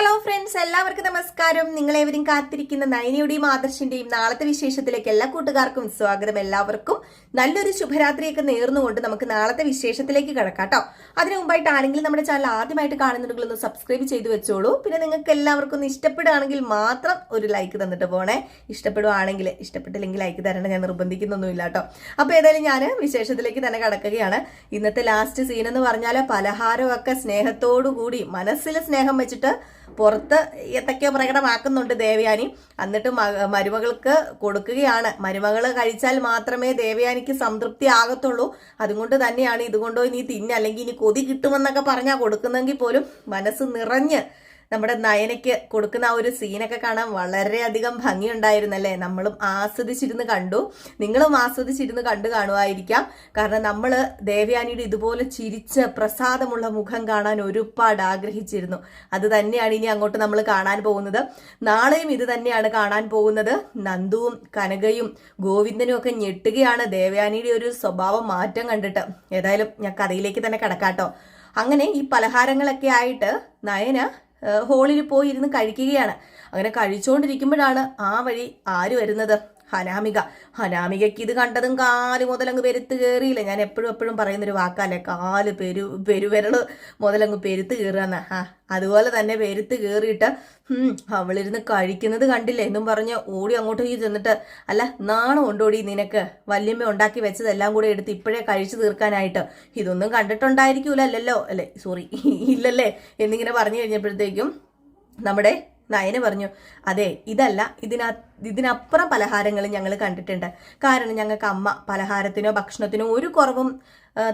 Hello friends, എല്ലാവർക്കും നമസ്കാരം. നിങ്ങളേവരും കാത്തിരിക്കുന്ന നയനയുടെയും ആദർശിന്റെയും നാളത്തെ വിശേഷത്തിലേക്ക് എല്ലാ കൂട്ടുകാർക്കും സ്വാഗതം. എല്ലാവർക്കും നല്ലൊരു ശുഭരാത്രിയൊക്കെ നേർന്നുകൊണ്ട് നമുക്ക് നാളത്തെ വിശേഷത്തിലേക്ക് കിടക്കാട്ടോ. അതിനു മുമ്പായിട്ട് ആരെങ്കിലും നമ്മുടെ ചാനൽ ആദ്യമായിട്ട് കാണുന്നുണ്ടെങ്കിൽ ഒന്ന് സബ്സ്ക്രൈബ് ചെയ്ത് വെച്ചോളൂ. പിന്നെ നിങ്ങൾക്ക് എല്ലാവർക്കും ഒന്ന് ഇഷ്ടപ്പെടുകയാണെങ്കിൽ മാത്രം ഒരു ലൈക്ക് തന്നിട്ട് പോണേ. ഇഷ്ടപ്പെടുവാണെങ്കിൽ, ഇഷ്ടപ്പെട്ടില്ലെങ്കിൽ ലൈക്ക് തരേണ്ട, ഞാൻ നിർബന്ധിക്കുന്നൊന്നുമില്ല കേട്ടോ. അപ്പൊ ഏതായാലും ഞാൻ വിശേഷത്തിലേക്ക് തന്നെ കടക്കുകയാണ്. ഇന്നത്തെ ലാസ്റ്റ് സീൻ എന്ന് പറഞ്ഞാൽ പലഹാരമൊക്കെ സ്നേഹത്തോടു കൂടി മനസ്സിൽ സ്നേഹം വെച്ചിട്ട് പുറത്ത് എന്തൊക്കെയോ പ്രകടമാക്കുന്നുണ്ട് ദേവയാനി. എന്നിട്ട് മരുമകൾക്ക് കൊടുക്കുകയാണ്. മരുമകൾ കഴിച്ചാൽ മാത്രമേ ദേവയാനിക്ക് സംതൃപ്തി ആകത്തുള്ളൂ. അതുകൊണ്ട് തന്നെയാണ് ഇതുകൊണ്ടോ നീ തിന്ന, അല്ലെങ്കിൽ ഇനി കൊതി കിട്ടുമെന്നൊക്കെ പറഞ്ഞാൽ കൊടുക്കുന്നെങ്കിൽ പോലും മനസ്സ് നിറഞ്ഞ് നമ്മുടെ നയനയ്ക്ക് കൊടുക്കുന്ന ആ ഒരു സീനൊക്കെ കാണാൻ വളരെയധികം ഭംഗിയുണ്ടായിരുന്നല്ലേ. നമ്മളും ആസ്വദിച്ചിരുന്ന് കണ്ടു, നിങ്ങളും ആസ്വദിച്ചിരുന്ന് കണ്ടു കാണുമായിരിക്കാം. കാരണം നമ്മൾ ദേവയാനിയുടെ ഇതുപോലെ ചിരിച്ച് പ്രസാദമുള്ള മുഖം കാണാൻ ഒരുപാട് ആഗ്രഹിച്ചിരുന്നു. അത് തന്നെയാണ് ഇനി അങ്ങോട്ട് നമ്മൾ കാണാൻ പോകുന്നത്. നാളെയും ഇത് തന്നെയാണ് കാണാൻ പോകുന്നത്. നന്ദുവും കനകയും ഗോവിന്ദനും ഒക്കെ ഞെട്ടുകയാണ് ദേവയാനിയുടെ ഒരു സ്വഭാവ മാറ്റം കണ്ടിട്ട്. ഏതായാലും ഞാൻ കഥയിലേക്ക് തന്നെ കിടക്കാട്ടോ. അങ്ങനെ ഈ പലഹാരങ്ങളൊക്കെ ആയിട്ട് നയന ഹോളിൽ പോയി ഇരുന്ന് കഴിക്കുകയാണ്. അങ്ങനെ കഴിച്ചുകൊണ്ടിരിക്കുമ്പോഴാണ് ആ വഴി ആര് വരുന്നത്? ഹനാമികയ്ക്ക് ഇത് കണ്ടതും കാല് മുതലങ്ങ് പെരുത്ത് കയറിയില്ല. ഞാൻ എപ്പോഴും പറയുന്നൊരു വാക്കല്ലേ, കാല് പെരുവിരള് മുതലങ്ങ് പെരുത്ത് കയറുകയെന്ന്. അതുപോലെ തന്നെ പെരുത്ത് കയറിയിട്ട് അവളിരുന്ന് കഴിക്കുന്നത് കണ്ടില്ലേ എന്നും പറഞ്ഞ് ഓടി അങ്ങോട്ട് ചെന്നിട്ട്, അല്ല നാണം കൊണ്ടോടി നിനക്ക്, വല്യമ്മ ഉണ്ടാക്കി വെച്ചതെല്ലാം കൂടെ എടുത്ത് ഇപ്പോഴേ കഴിച്ചു തീർക്കാനായിട്ട്? ഇതൊന്നും കണ്ടിട്ടുണ്ടായിരിക്കൂലല്ലോ അല്ലേ, സോറി ഇല്ലല്ലേ എന്നിങ്ങനെ പറഞ്ഞു കഴിഞ്ഞപ്പോഴത്തേക്കും നമ്മുടെ നയന പറഞ്ഞു, അതെ ഇതല്ല, ഇതിനപ്പുറം പലഹാരങ്ങൾ ഞങ്ങൾ കണ്ടിട്ടുണ്ട്. കാരണം ഞങ്ങൾക്ക് അമ്മ പലഹാരത്തിനോ ഭക്ഷണത്തിനോ ഒരു കുറവും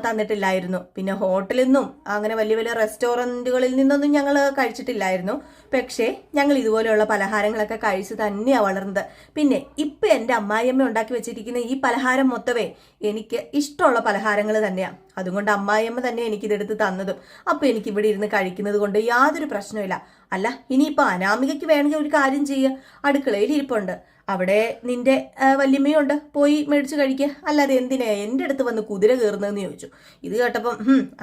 തന്നിട്ടില്ലായിരുന്നു. പിന്നെ ഹോട്ടലിൽ നിന്നും അങ്ങനെ വലിയ വലിയ റെസ്റ്റോറൻറ്റുകളിൽ നിന്നൊന്നും ഞങ്ങൾ കഴിച്ചിട്ടില്ലായിരുന്നു. പക്ഷേ ഞങ്ങൾ ഇതുപോലെയുള്ള പലഹാരങ്ങളൊക്കെ കഴിച്ച് തന്നെയാണ് വളർന്നത്. പിന്നെ ഇപ്പം എൻ്റെ അമ്മായിയമ്മ ഉണ്ടാക്കി വെച്ചിരിക്കുന്ന ഈ പലഹാരം മൊത്തമേ എനിക്ക് ഇഷ്ടമുള്ള പലഹാരങ്ങൾ തന്നെയാണ്. അതുകൊണ്ട് അമ്മായിയമ്മ തന്നെ എനിക്കിതെടുത്ത് തന്നതും അപ്പോൾ എനിക്ക് ഇവിടെ ഇരുന്ന് കഴിക്കുന്നത് കൊണ്ട് യാതൊരു പ്രശ്നമില്ല. അല്ല ഇനിയിപ്പോൾ അനാമികയ്ക്ക് വേണമെങ്കിൽ ഒരു കാര്യം ചെയ്യുക, അടുക്കളയിൽ ഇരിപ്പുണ്ട്, അവിടെ നിന്റെ വല്യമ്മയുണ്ട്, പോയി മേടിച്ച് കഴിക്കുക. അല്ലാതെ എന്തിനാ എൻ്റെ അടുത്ത് വന്ന് കുതിര കയറുന്നതെന്ന് ചോദിച്ചു. ഇത് കേട്ടപ്പം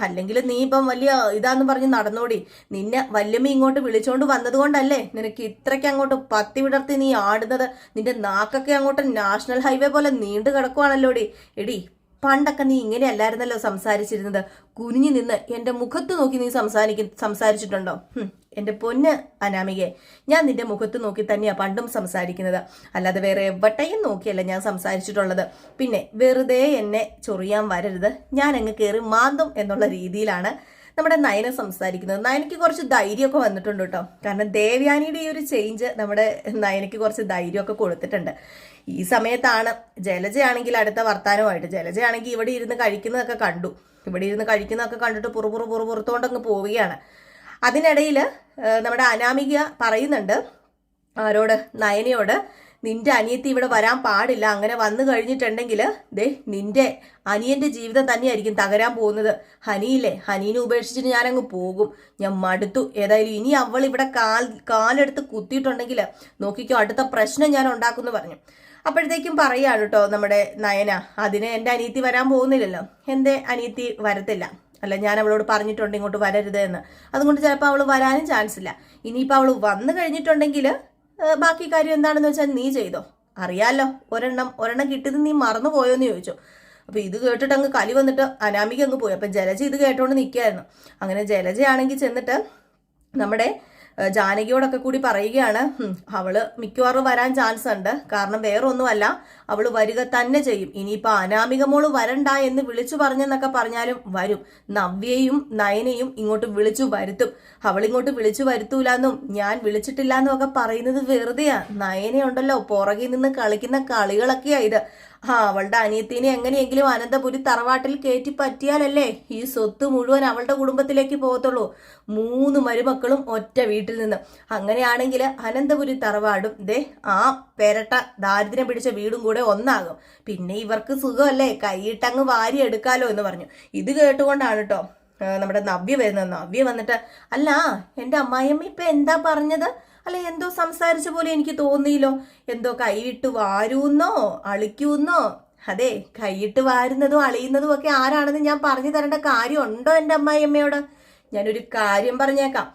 അല്ലെങ്കിൽ നീ ഇപ്പം വലിയ ഇതാന്ന് പറഞ്ഞ് നടന്നോടി, നിന്നെ വല്യമ്മ ഇങ്ങോട്ട് വിളിച്ചോണ്ട് വന്നത് കൊണ്ടല്ലേ നിനക്ക് ഇത്രയ്ക്ക് അങ്ങോട്ട് പത്തി വിടർത്തി നീ ആടുന്നത്. നിന്റെ നാക്കൊക്കെ അങ്ങോട്ട് നാഷണൽ ഹൈവേ പോലെ നീണ്ടു കിടക്കുവാണല്ലോടി. എടി പണ്ടൊക്കെ നീ ഇങ്ങനെയല്ലായിരുന്നല്ലോ സംസാരിച്ചിരുന്നത്. കുനിഞ്ഞു നിന്ന് എൻ്റെ മുഖത്ത് നോക്കി നീ സംസാരിച്ചിട്ടുണ്ടോ? എൻ്റെ പൊന്ന് അനാമികയെ, ഞാൻ നിന്റെ മുഖത്ത് നോക്കി തന്നെയാണ് പണ്ടും സംസാരിക്കുന്നത്, അല്ലാതെ വേറെ എവിടെയും നോക്കിയല്ല ഞാൻ സംസാരിച്ചിട്ടുള്ളത്. പിന്നെ വെറുതെ എന്നെ ചൊറിയാൻ വരരുത്, ഞാൻ അങ്ങ് കയറി മാന്തും എന്നുള്ള രീതിയിലാണ് നമ്മുടെ നയന സംസാരിക്കുന്നത്. നയനയ്ക്ക് കുറച്ച് ധൈര്യമൊക്കെ വന്നിട്ടുണ്ട് കേട്ടോ. കാരണം ദേവയാനിയുടെ ഈ ഒരു ചേഞ്ച് നമ്മുടെ നയനയ്ക്ക് കുറച്ച് ധൈര്യമൊക്കെ കൊടുത്തിട്ടുണ്ട്. ഈ സമയത്താണ് ജലജയാണെങ്കിൽ അടുത്ത വർത്താനമായിട്ട്, ജലജയാണെങ്കിൽ ഇവിടെ ഇരുന്ന് കഴിക്കുന്നതൊക്കെ കണ്ടു. ഇവിടെ ഇരുന്ന് കഴിക്കുന്നതൊക്കെ കണ്ടിട്ട് പുറത്തുകൊണ്ടങ്ങ് പോവുകയാണ്. അതിനിടയിൽ നമ്മുടെ അനാമിക പറയുന്നുണ്ട് ആരോട്? നയനയോട്, നിന്റെ അനിയത്തി ഇവിടെ വരാൻ പാടില്ല. അങ്ങനെ വന്നു കഴിഞ്ഞിട്ടുണ്ടെങ്കിൽ നിന്റെ അനിയന്റെ ജീവിതം തന്നെയായിരിക്കും തകരാൻ പോകുന്നത്. ഹനിയില്ലേ, ഹനീനെ ഉപേക്ഷിച്ചിട്ട് ഞാനങ്ങ് പോകും, ഞാൻ മടുത്തു. ഏതായാലും ഇനി അവൾ ഇവിടെ കാലെടുത്ത് കുത്തിയിട്ടുണ്ടെങ്കിൽ നോക്കിക്കോ, അടുത്ത പ്രശ്നം ഞാൻ ഉണ്ടാക്കുമെന്ന് പറഞ്ഞു. അപ്പോഴത്തേക്കും പറയാണ് കേട്ടോ നമ്മുടെ നയന, അതിന് എൻ്റെ അനിയത്തി വരാൻ പോകുന്നില്ലല്ലോ. എൻ്റെ അനിയത്തി വരത്തില്ല, അല്ല ഞാൻ അവളോട് പറഞ്ഞിട്ടുണ്ട് ഇങ്ങോട്ട് വരരുത് എന്ന്. അതുകൊണ്ട് ചിലപ്പോൾ അവൾ വരാനും ചാൻസ് ഇല്ല. ഇനിയിപ്പോൾ അവൾ വന്നു കഴിഞ്ഞിട്ടുണ്ടെങ്കിൽ ബാക്കി കാര്യം എന്താണെന്ന് വെച്ചാൽ നീ ചെയ്തോ. അറിയാലോ, ഒരെണ്ണം കിട്ടിയത് നീ മറന്നു പോയോന്ന് ചോദിച്ചു. അപ്പൊ ഇത് കേട്ടിട്ട് അങ്ങ് കലി വന്നിട്ട് അനാമിക അങ്ങ് പോയി. അപ്പൊ ജലജ ഇത് കേട്ടോണ്ട് നിൽക്കുകയായിരുന്നു. അങ്ങനെ ജലജയാണെങ്കിൽ ചെന്നിട്ട് നമ്മുടെ ജാനകിയോടൊക്കെ കൂടി പറയുകയാണ്, അവള് മിക്കവാറും വരാൻ ചാൻസ് ഉണ്ട്. കാരണം വേറെ ഒന്നുമല്ല, അവള് വരിക തന്നെ ചെയ്യും. ഇനിയിപ്പോൾ അനാമിക മോള് വരണ്ട എന്ന് വിളിച്ചു പറഞ്ഞെന്നൊക്കെ പറഞ്ഞാലും വരും. നവ്യയും നയനയും ഇങ്ങോട്ട് വിളിച്ചു വരുത്തും. അവളിങ്ങോട്ട് വിളിച്ചു വരുത്തൂലെന്നും ഞാൻ വിളിച്ചിട്ടില്ല എന്നും ഒക്കെ പറയുന്നത് വെറുതെയാ. നയനയുണ്ടല്ലോ പുറകിൽ നിന്ന് കളിക്കുന്ന കളികളൊക്കെയാ ഇത്. അവളുടെ അനിയത്തിനെ എങ്ങനെയെങ്കിലും അനന്തപുരി തറവാട്ടിൽ കയറ്റി പറ്റിയാലല്ലേ ഈ സ്വത്ത് മുഴുവൻ അവളുടെ കുടുംബത്തിലേക്ക് പോകത്തുള്ളൂ. 3 മരുമക്കളും ഒറ്റ വീട്ടിൽ നിന്ന്. അങ്ങനെയാണെങ്കിൽ അനന്തപുരി തറവാടും ആ പെരട്ട ദാരിദ്ര്യം പിടിച്ച വീടും കൂടെ ഒന്നാകും. പിന്നെ ഇവർക്ക് സുഖമല്ലേ, കൈയിട്ടങ്ങ് വാരി എടുക്കാലോ എന്ന് പറഞ്ഞു. ഇത് കേട്ടുകൊണ്ടാണ് കേട്ടോ നമ്മുടെ നവ്യ വരുന്നത്. നവ്യ വന്നിട്ട്, അല്ല എൻ്റെ അമ്മായിയമ്മ ഇപ്പൊ എന്താ പറഞ്ഞത്? അല്ലെ എന്തോ സംസാരിച്ച പോലെ എനിക്ക് തോന്നിയില്ലോ. എന്തോ കൈയിട്ട് വാരൂന്നോ അളിക്കൂന്നോ? അതെ, കൈയിട്ട് വാരുന്നതും അളിയുന്നതും ഒക്കെ ആരാണെന്ന് ഞാൻ പറഞ്ഞു തരേണ്ട കാര്യമുണ്ടോ എൻ്റെ അമ്മായിയമ്മയോട്? ഞാനൊരു കാര്യം പറഞ്ഞേക്കാം,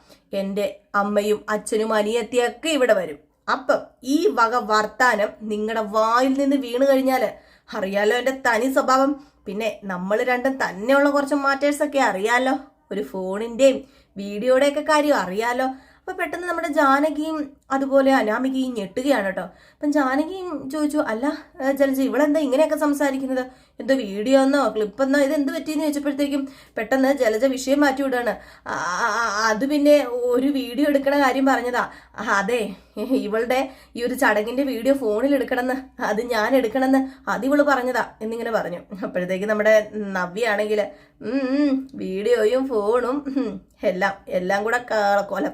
എൻ്റെ അമ്മയും അച്ഛനും അനിയത്തിയൊക്കെ ഇവിടെ വരും. അപ്പം ഈ വക വർത്താനം നിങ്ങളുടെ വായിൽ നിന്ന് വീണ് കഴിഞ്ഞാൽ അറിയാലോ എൻ്റെ തനി സ്വഭാവം. പിന്നെ നമ്മൾ രണ്ടും തന്നെയുള്ള കുറച്ച് മാറ്റേഴ്സൊക്കെ അറിയാലോ, ഒരു ഫോണിൻ്റെയും വീഡിയോയുടെയൊക്കെ കാര്യം അറിയാലോ. അപ്പൊ പെട്ടെന്ന് നമ്മുടെ ജാനകിയും അതുപോലെ അനാമികയും ഞെട്ടുകയാണ് കേട്ടോ. അപ്പം ജാനകിയും ചോദിച്ചു, അല്ല ജലജ ഇവളെന്താ ഇങ്ങനെയൊക്കെ സംസാരിക്കുന്നത്, എന്തോ വീഡിയോ എന്നോ ക്ലിപ്പെന്നോ ഇതെന്ത് പറ്റിയെന്ന് ചോദിച്ചപ്പോഴത്തേക്കും പെട്ടെന്ന് ജലജ വിഷയം മാറ്റി വിടുകയാണ്. അത് പിന്നെ ഒരു വീഡിയോ എടുക്കണ കാര്യം പറഞ്ഞതാ. അതെ, ഇവളുടെ ഈ ഒരു ചടങ്ങിന്റെ വീഡിയോ ഫോണിൽ എടുക്കണമെന്ന്, അത് ഞാൻ എടുക്കണമെന്ന് അതിവള് പറഞ്ഞതാ എന്നിങ്ങനെ പറഞ്ഞു. അപ്പോഴത്തേക്ക് നമ്മുടെ നവ്യാണെങ്കിൽ വീഡിയോയും ഫോണും എല്ലാം കൂടെ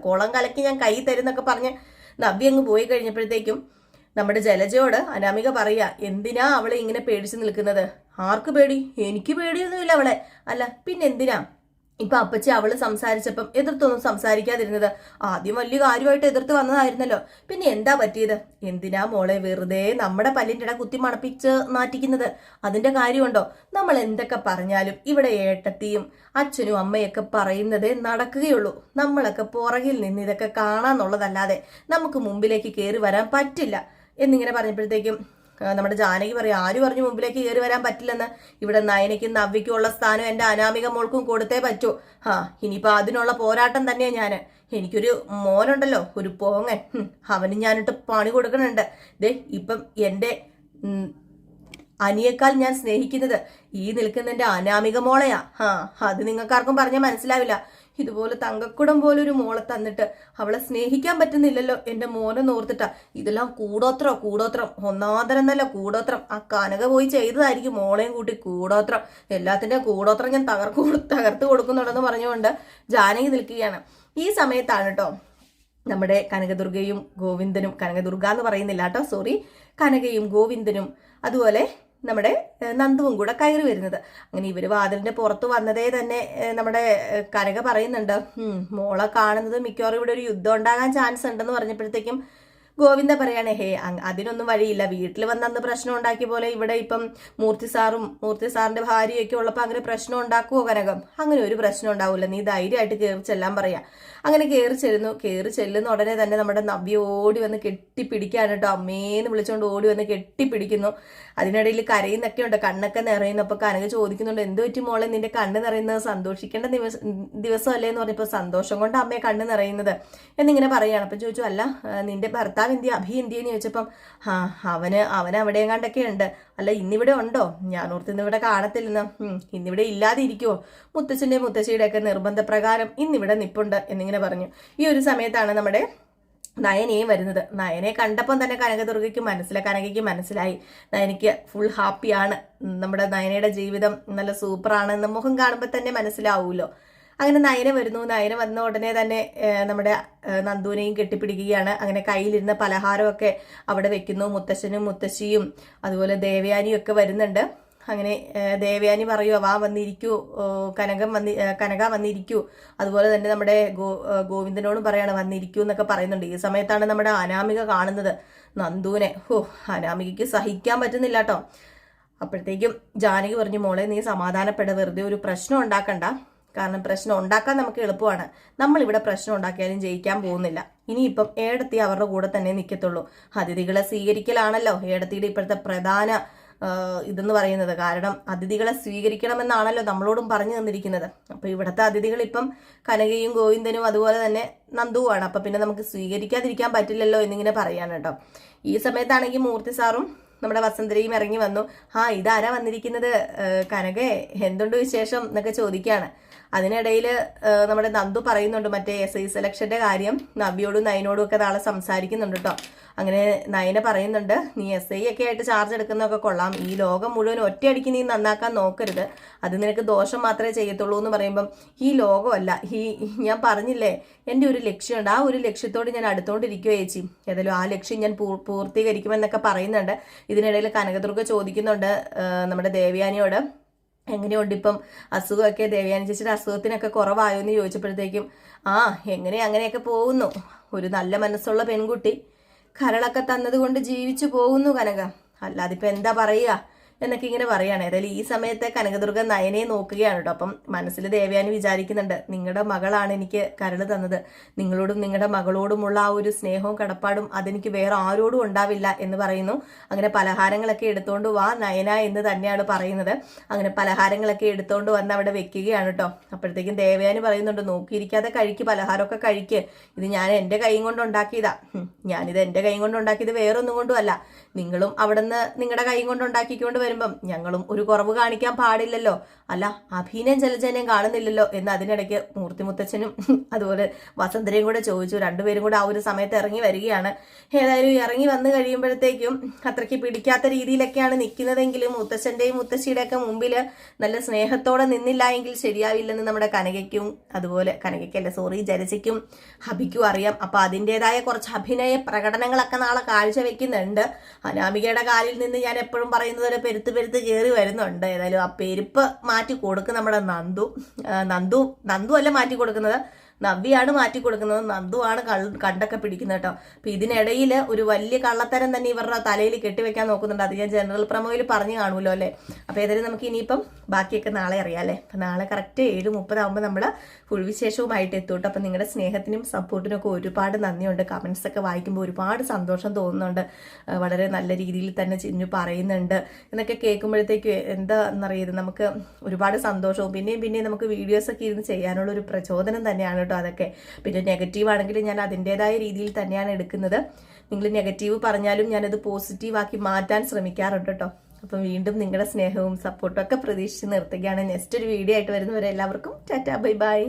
കുളം കലക്കി ഞാൻ കൈ തരുന്നൊക്കെ പറഞ്ഞ് നവ്യ അങ്ങ് പോയി കഴിഞ്ഞപ്പോഴത്തേക്കും നമ്മുടെ ജലജയോട് അനാമിക പറയാ, എന്തിനാ അവളെ ഇങ്ങനെ പേടിച്ച് നിൽക്കുന്നത്? ആർക്ക് പേടി? എനിക്ക് പേടിയൊന്നുമില്ല അവളെ. അല്ല പിന്നെ എന്തിനാ ഇപ്പൊ അപ്പച്ചി അവള് സംസാരിച്ചപ്പം എതിർത്തൊന്നും സംസാരിക്കാതിരുന്നത്? ആദ്യം വലിയ കാര്യമായിട്ട് എതിർത്ത് വന്നതായിരുന്നല്ലോ, പിന്നെ എന്താ പറ്റിയത്? എന്തിനാ മോളെ വെറുതെ നമ്മുടെ പല്ലിൻ്റെ ഇട കുത്തി മണപ്പിച്ച് നാറ്റിക്കുന്നത്? അതിന്റെ കാര്യമുണ്ടോ? നമ്മൾ എന്തൊക്കെ പറഞ്ഞാലും ഇവിടെ ഏട്ടത്തിയും അച്ഛനും അമ്മയൊക്കെ പറയുന്നതേ നടക്കുകയുള്ളൂ. നമ്മളൊക്കെ പുറകിൽ നിന്ന് ഇതൊക്കെ കാണാന്നുള്ളതല്ലാതെ നമുക്ക് മുമ്പിലേക്ക് കയറി വരാൻ പറ്റില്ല എന്നിങ്ങനെ പറഞ്ഞപ്പോഴത്തേക്കും നമ്മുടെ ജാനകി പറയാം, ആര് പറഞ്ഞു മുമ്പിലേക്ക് കയറി വരാൻ പറ്റില്ലെന്ന്? ഇവിടെ നയനയ്ക്കും നവ്യയ്ക്കും ഉള്ള സ്ഥാനം എൻ്റെ അനാമിക മോൾക്കും കൊടുത്തേ പറ്റൂ. ഇനിയിപ്പോൾ അതിനുള്ള പോരാട്ടം തന്നെയാണ് ഞാൻ. എനിക്കൊരു മോനുണ്ടല്ലോ, ഒരു പോങ്ങൻ, അവന് ഞാനിട്ട് പണി കൊടുക്കണുണ്ട്. ദേ ഇപ്പം എൻ്റെ അനിയേക്കാൾ ഞാൻ സ്നേഹിക്കുന്നത് ഈ നിൽക്കുന്നതിൻ്റെ അനാമിക മോളെയാ. അത് നിങ്ങൾക്കാർക്കും പറഞ്ഞാൽ മനസ്സിലാവില്ല. ഇതുപോലെ തങ്കക്കുടം പോലെ ഒരു മോളെ തന്നിട്ട് അവളെ സ്നേഹിക്കാൻ പറ്റുന്നില്ലല്ലോ എൻ്റെ മോനെ നോർത്തിട്ടാ. ഇതെല്ലാം കൂടോത്രം ഒന്നാന്തരം എന്നല്ല കൂടോത്രം. ആ കനക പോയി ചെയ്തതായിരിക്കും മോളെയും കൂട്ടി കൂടോത്രം. എല്ലാത്തിൻ്റെ കൂടോത്രം ഞാൻ തകർത്ത് കൊടുക്കുന്നുണ്ടെന്ന് പറഞ്ഞുകൊണ്ട് ജാനകി നിൽക്കുകയാണ്. ഈ സമയത്താണ് കേട്ടോ നമ്മുടെ കനകദുർഗയും ഗോവിന്ദനും, കനകദുർഗ എന്ന് പറയുന്നില്ല കേട്ടോ, സോറി, കനകയും ഗോവിന്ദനും അതുപോലെ നമ്മുടെ നന്ദുവും കൂടെ കയറി വരുന്നത്. അങ്ങനെ ഇവര് വാതിലിന്റെ പുറത്ത് വന്നതേ തന്നെ നമ്മുടെ കനക പറയുന്നുണ്ട്, മോളെ കാണുന്നത് മിക്കവാറും ഇവിടെ ഒരു യുദ്ധം ഉണ്ടാകാൻ ചാൻസ് ഉണ്ടെന്ന് പറഞ്ഞപ്പോഴത്തേക്കും ഗോവിന്ദ പറയാണ്, അതിനൊന്നും വഴിയില്ല. വീട്ടിൽ വന്ന് അന്ന് പ്രശ്നം ഉണ്ടാക്കിയ പോലെ ഇവിടെ ഇപ്പം മൂർത്തി സാറിന്റെ ഭാര്യയൊക്കെ ഉള്ളപ്പോൾ അങ്ങനെ പ്രശ്നം ഉണ്ടാക്കുവോ കനകം? അങ്ങനെ ഒരു പ്രശ്നം ഉണ്ടാവില്ല, നീ ധൈര്യമായിട്ട് കയറി ചെല്ലാൻ പറയാ. അങ്ങനെ കയറി ചെല്ലുന്ന ഉടനെ തന്നെ നമ്മുടെ നവ്യ ഓടി വന്ന് കെട്ടിപ്പിടിക്കാൻ കേട്ടോ, അമ്മേന്ന് വിളിച്ചുകൊണ്ട് ഓടി വന്ന് കെട്ടിപ്പിടിക്കുന്നു. അതിനിടയിൽ കരയുന്നൊക്കെ ഉണ്ട്, കണ്ണൊക്കെ നിറയുന്നു. അപ്പൊ കനക ചോദിക്കുന്നുണ്ട്, എന്ത് പറ്റി മോളെ നിന്റെ കണ്ണ് നിറയുന്നത്? സന്തോഷിക്കേണ്ട ദിവസമല്ലേ എന്ന് പറഞ്ഞപ്പോൾ സന്തോഷം കൊണ്ട് അമ്മയെ കണ്ണ് നിറയുന്നത് എന്നിങ്ങനെ പറയാണ്. അപ്പൊ ചോദിച്ചു, അല്ല നിന്റെ ഭർത്താവ് എന്തിയ, അഭി എന്തിയെന്ന് ചോദിച്ചപ്പം അവന് അവിടെയും കണ്ടൊക്കെ ഉണ്ട്. അല്ല ഇന്നിവിടെ ഉണ്ടോ? ഞാൻ ഓർത്ത് ഇന്നിവിടെ കാണത്തില്ലെന്ന്. ഇന്നിവിടെ ഇല്ലാതെ ഇരിക്കുവോ? മുത്തച്ഛൻ്റെ മുത്തശ്ശിയുടെ ഒക്കെ നിർബന്ധപ്രകാരം ഇന്നിവിടെ നിപ്പുണ്ട് എന്നിങ്ങനെ പറഞ്ഞു. ഈ ഒരു സമയത്താണ് നമ്മുടെ നയനയും വരുന്നത്. നയനെ കണ്ടപ്പം തന്നെ കനകയ്ക്ക് മനസ്സിലായി നയനയ്ക്ക് ഫുൾ ഹാപ്പിയാണ്, നമ്മുടെ നയനയുടെ ജീവിതം നല്ല സൂപ്പറാണ് എന്ന് മുഖം കാണുമ്പോൾ തന്നെ മനസ്സിലാവൂലോ. അങ്ങനെ നയന വരുന്നു. നയന വന്ന ഉടനെ തന്നെ നമ്മുടെ നന്ദുവിനെയും കെട്ടിപ്പിടിക്കുകയാണ്. അങ്ങനെ കയ്യിലിരുന്ന പലഹാരമൊക്കെ അവിടെ വെക്കുന്നു. മുത്തശ്ശനും മുത്തശ്ശിയും അതുപോലെ ദേവയാനിയും ഒക്കെ വരുന്നുണ്ട്. അങ്ങനെ ദേവയാനി പറയുക, വാ വന്നിരിക്കൂ, കനക വന്നിരിക്കൂ. അതുപോലെ തന്നെ നമ്മുടെ ഗോവിന്ദനോടും പറയാണ് വന്നിരിക്കൂ എന്നൊക്കെ പറയുന്നുണ്ട്. ഈ സമയത്താണ് നമ്മുടെ അനാമിക കാണുന്നത് നന്ദുവിനെ. അനാമികയ്ക്ക് സഹിക്കാൻ പറ്റുന്നില്ല കേട്ടോ. അപ്പോഴത്തേക്കും ജാനകി പറഞ്ഞു, മോളെ നീ സമാധാനപ്പെട, വെറുതെ ഒരു പ്രശ്നം ഉണ്ടാക്കണ്ട. കാരണം പ്രശ്നം ഉണ്ടാക്കാൻ നമുക്ക് എളുപ്പമാണ്, നമ്മളിവിടെ പ്രശ്നം ഉണ്ടാക്കിയാലും ജയിക്കാൻ പോകുന്നില്ല. ഇനിയിപ്പം ഏടത്തി അവരുടെ കൂടെ തന്നെ നിൽക്കത്തുള്ളൂ. അതിഥികളെ സ്വീകരിക്കലാണല്ലോ ഏടത്തിയുടെ ഇപ്പോഴത്തെ പ്രധാന ഇതെന്ന് പറയുന്നത്. കാരണം അതിഥികളെ സ്വീകരിക്കണമെന്നാണല്ലോ നമ്മളോടും പറഞ്ഞു തന്നിരിക്കുന്നത്. അപ്പൊ ഇവിടുത്തെ അതിഥികൾ ഇപ്പം കനകയും ഗോവിന്ദനും അതുപോലെ തന്നെ നന്ദുവാണ്. അപ്പൊ പിന്നെ നമുക്ക് സ്വീകരിക്കാതിരിക്കാൻ പറ്റില്ലല്ലോ എന്നിങ്ങനെ പറയാണ് കേട്ടോ. ഈ സമയത്താണെങ്കിൽ മൂർത്തി സാറും നമ്മുടെ വസന്തരയും ഇറങ്ങി വന്നു. ഇതാരാ വന്നിരിക്കുന്നത്? കനകേ എന്തുണ്ട് വിശേഷം എന്നൊക്കെ ചോദിക്കുകയാണ്. അതിനിടയിൽ നമ്മുടെ നന്ദു പറയുന്നുണ്ട് മറ്റേ SI സെലക്ഷന്റെ കാര്യം നവ്യോടും നയനോടും ഒക്കെ നാളെ സംസാരിക്കുന്നുണ്ട് കേട്ടോ. അങ്ങനെ നയന പറയുന്നുണ്ട്, നീ SI ഒക്കെ ആയിട്ട് ചാർജ് എടുക്കുന്നതൊക്കെ കൊള്ളാം, ഈ ലോകം മുഴുവൻ ഒറ്റയടിക്ക് നീ നന്നാക്കാൻ നോക്കരുത്, അത് നിനക്ക് ദോഷം മാത്രമേ ചെയ്യത്തുള്ളൂ എന്ന് പറയുമ്പം ഈ ലോകമല്ല, ഞാൻ പറഞ്ഞില്ലേ എൻ്റെ ഒരു ലക്ഷ്യമുണ്ട്, ആ ഒരു ലക്ഷ്യത്തോട് ഞാൻ അടുത്തോണ്ടിരിക്കുവോ ചേച്ചി, ഏതായാലും ആ ലക്ഷ്യം ഞാൻ പൂർത്തീകരിക്കുമെന്നൊക്കെ പറയുന്നുണ്ട്. ഇതിനിടയിൽ കനകദുർഗ ചോദിക്കുന്നുണ്ട് നമ്മുടെ ദേവയാനിയോട്, എങ്ങനെയുണ്ട് ഇപ്പം അസുഖമൊക്കെ? ദേവയാനി ചേച്ചിയുടെ അസുഖത്തിനൊക്കെ കുറവായോ എന്ന് ചോദിച്ചപ്പോഴത്തേക്കും അങ്ങനെയൊക്കെ പോകുന്നു, ഒരു നല്ല മനസ്സുള്ള പെൺകുട്ടി കരളൊക്കെ തന്നത് കൊണ്ട് ജീവിച്ചു പോകുന്നു കനക, അല്ലാതിപ്പോൾ എന്താ പറയുക, എന്നൊക്കെ ഇങ്ങനെ പറയാണ്. ഏതായാലും ഈ സമയത്ത് കനകദുർഗ നയനയെ നോക്കുകയാണ് കേട്ടോ. അപ്പം മനസ്സിൽ ദേവയാനി വിചാരിക്കുന്നുണ്ട്, നിങ്ങളുടെ മകളാണ് എനിക്ക് കരൾ തന്നത്, നിങ്ങളോടും നിങ്ങളുടെ മകളോടുമുള്ള ആ ഒരു സ്നേഹവും കടപ്പാടും അതെനിക്ക് വേറെ ആരോടും ഉണ്ടാവില്ല എന്ന് പറയുന്നു. അങ്ങനെ പലഹാരങ്ങളൊക്കെ എടുത്തോണ്ട് വാ നയന എന്ന് തന്നെയാണ് പറയുന്നത്. അങ്ങനെ പലഹാരങ്ങളൊക്കെ എടുത്തോണ്ട് വന്ന് അവിടെ വെക്കുകയാണ് കേട്ടോ. അപ്പോഴത്തേക്കും ദേവയാനി പറയുന്നുണ്ട്, നോക്കിയിരിക്കാതെ കഴിക്ക്, പലഹാരമൊക്കെ കഴിക്ക്, ഇത് ഞാൻ എൻ്റെ കൈ കൊണ്ട് ഉണ്ടാക്കിയതാ, ഞാനിത് എൻ്റെ കൈ കൊണ്ട് ഉണ്ടാക്കിയത് വേറൊന്നും കൊണ്ടുമല്ല, നിങ്ങളും അവിടെ നിന്ന് നിങ്ങളുടെ കൈ കൊണ്ട് ഉണ്ടാക്കിക്കൊണ്ട് വരുമ്പം ഞങ്ങളും ഒരു കുറവ് കാണിക്കാൻ പാടില്ലല്ലോ, അല്ല അഭിനയം ജലജനയും കാണുന്നില്ലല്ലോ എന്ന് അതിനിടയ്ക്ക് മൂർത്തി മുത്തച്ഛനും അതുപോലെ വസന്തരയും കൂടെ ചോദിച്ചു. രണ്ടുപേരും കൂടെ ആ ഒരു സമയത്ത് ഇറങ്ങി വരികയാണ്. ഏതായാലും ഇറങ്ങി വന്നു കഴിയുമ്പോഴത്തേക്കും അത്രയ്ക്ക് പിടിക്കാത്ത രീതിയിലൊക്കെയാണ് നിൽക്കുന്നതെങ്കിലും മുത്തച്ഛൻ്റെയും മുത്തശ്ശിയുടെ ഒക്കെ മുമ്പിൽ നല്ല സ്നേഹത്തോടെ നിന്നില്ല എങ്കിൽ ശരിയാവില്ലെന്ന് നമ്മുടെ കനകയ്ക്കും അതുപോലെ ജലജയ്ക്കും ഹബിക്കും അറിയാം. അപ്പൊ അതിൻ്റെതായ കുറച്ച് അഭിനയ പ്രകടനങ്ങളൊക്കെ നാളെ കാഴ്ചവെക്കുന്നുണ്ട്. അനാമികയുടെ കാലിൽ നിന്ന് ഞാൻ എപ്പോഴും പറയുന്നത് പോലെ പെരുത്ത് കയറി വരുന്നുണ്ട്. ഏതായാലും ആ പെരുപ്പ് മാറ്റി കൊടുക്കും നമ്മുടെ നന്ദു അല്ല മാറ്റി കൊടുക്കുന്നത്, നവ്യാണ് മാറ്റി കൊടുക്കുന്നത്, നന്ദുവാണ് കണ്ടൊക്കെ പിടിക്കുന്നത് കേട്ടോ. അപ്പൊ ഇതിനിടയിൽ ഒരു വലിയ കള്ളത്തരം തന്നെ ഇവരുടെ തലയിൽ കെട്ടിവെക്കാൻ നോക്കുന്നുണ്ട്. അത് ഞാൻ ജനറൽ പ്രമോയിൽ പറഞ്ഞു കാണുമല്ലോ അല്ലേ. അപ്പൊ ഏതായാലും നമുക്ക് ഇനിയിപ്പം ബാക്കിയൊക്കെ നാളെ അറിയാം അല്ലേ. അപ്പൊ നാളെ കറക്റ്റ് 7:30 ആകുമ്പോൾ നമ്മൾ ഫുൾ വിശേഷവുമായിട്ട് എത്തൂട്ടോ. അപ്പൊ നിങ്ങളുടെ സ്നേഹത്തിനും സപ്പോർട്ടിനും ഒക്കെ ഒരുപാട് നന്ദിയുണ്ട്. കമന്റ്സ് ഒക്കെ വായിക്കുമ്പോൾ ഒരുപാട് സന്തോഷം തോന്നുന്നുണ്ട്. വളരെ നല്ല രീതിയിൽ തന്നെ ചിന്നു പറയുന്നുണ്ട് എന്നൊക്കെ കേൾക്കുമ്പോഴത്തേക്ക് എന്താണെന്നറിയത് നമുക്ക് ഒരുപാട് സന്തോഷവും പിന്നെയും നമുക്ക് വീഡിയോസ് ഒക്കെ ഇരുന്ന് ചെയ്യാനുള്ള ഒരു പ്രചോദനം തന്നെയാണ്. അതൊക്കെ പിന്നെ നെഗറ്റീവ് ആണെങ്കിലും ഞാൻ അതിൻ്റെതായ രീതിയിൽ തന്നെയാണ് എടുക്കുന്നത്. നിങ്ങൾ നെഗറ്റീവ് പറഞ്ഞാലും ഞാനത് പോസിറ്റീവ് ആക്കി മാറ്റാൻ ശ്രമിക്കാറുണ്ട് കേട്ടോ. അപ്പം വീണ്ടും നിങ്ങളുടെ സ്നേഹവും സപ്പോർട്ടും ഒക്കെ പ്രതീക്ഷിച്ച് നിർത്തുകയാണ്. നെക്സ്റ്റ് ഒരു വീഡിയോ ആയിട്ട് വരുന്നവരെ എല്ലാവർക്കും ടാറ്റാ ബൈ ബൈ.